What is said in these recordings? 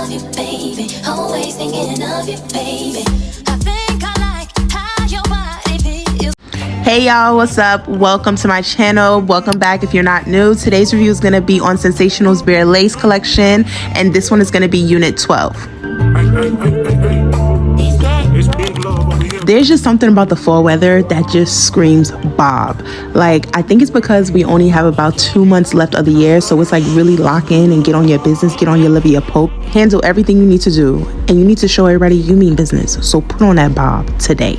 of you, baby. Always thinking of you, baby. I think I like how your body feels. Hey y'all, what's up? Welcome to my channel. Welcome back if you're not new. Today's review is going to be on Sensationnel's BareLace collection, and this one is going to be unit 12. There's just something about the fall weather that just screams Bob. Like, I think it's because we only have about 2 months left of the year, so it's like really lock in and get on your business, get on your Olivia Pope, handle everything you need to do, and you need to show everybody you mean business. So put on that Bob today.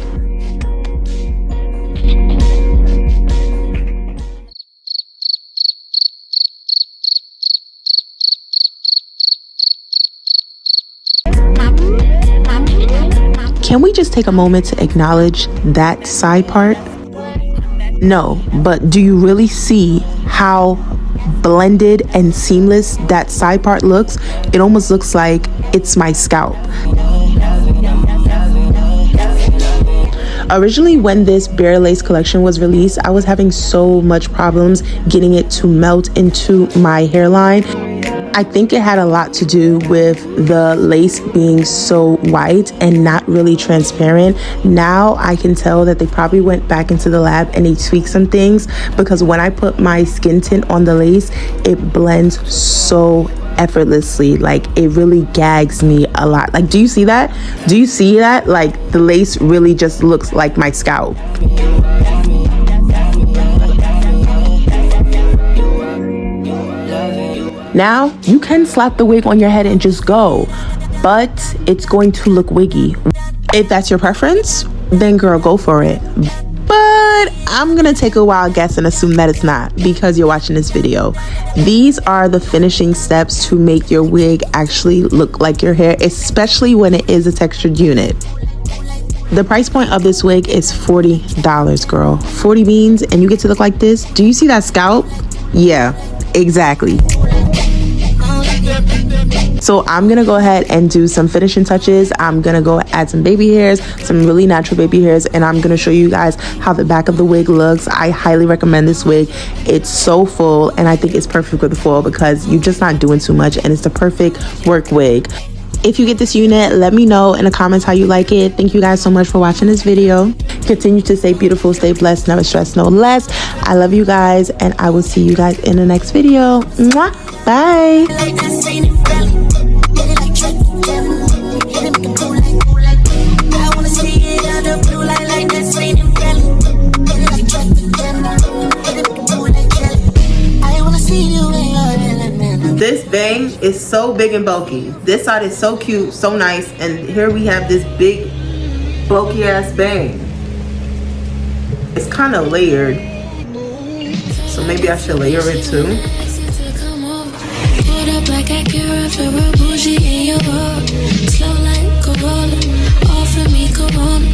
Can we just take a moment to acknowledge that side part? No, but do you really see how blended and seamless that side part looks? It almost looks like it's my scalp. Originally, when this BareLace collection was released, I was having so much problems getting it to melt into my hairline. I think it had a lot to do with the lace being so white and not really transparent. Now I can tell that they probably went back into the lab and they tweaked some things, because when I put my skin tint on the lace, it blends so effortlessly. Like, it really gags me a lot. Like, do you see that? Do you see that? Like, the lace really just looks like my scalp. Now, you can slap the wig on your head and just go, but it's going to look wiggy. If that's your preference, then girl, go for it. But I'm gonna take a wild guess and assume that it's not, because you're watching this video. These are the finishing steps to make your wig actually look like your hair, especially when it is a textured unit. The price point of this wig is $40, girl. 40 beans and you get to look like this. Do you see that scalp? Yeah, exactly. So I'm gonna go ahead and do some finishing touches. I'm gonna go add some baby hairs, some really natural baby hairs, and I'm gonna show you guys how the back of the wig looks. I highly recommend this wig. It's so full, and I think it's perfect with the fall because you're just not doing too much, and it's the perfect work wig. If you get this unit, let me know in the comments how you like it. Thank you guys so much for watching this video. Continue to stay beautiful, stay blessed, never stress, no less. I love you guys, and I will see you guys in the next video. Mwah! Bye. This bang is so big and bulky. This side is so cute, so nice, and here we have this big bulky ass bang. It's kind of layered, so maybe I should layer it too. Like I care for a bougie in your world. Slow like Corolla, offer me Corona.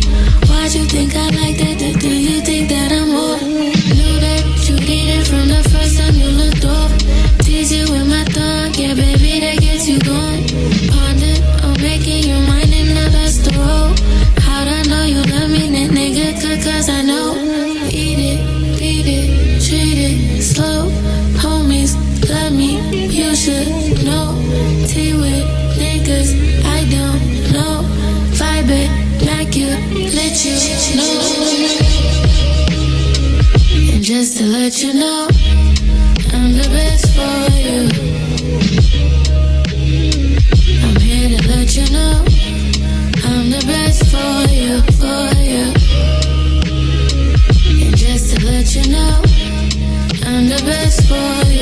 Why'd you think I like that? Do you think that I'm more? Knew that you did it from the first time you looked over. Tease you with my tongue, yeah baby, that gets you going. Ponder on making your mind in the best of roll. How'd I know you love me, that nigga? Cause I know. Eat it, beat it, treat it slow. Homies love me, you should know. Tea with niggas, I don't know. Vibe it like you, let you know. And just to let you know, I'm the best for you. I'm here to let you know, I'm the best for you, for you. And just to let you know, I'm the best for you.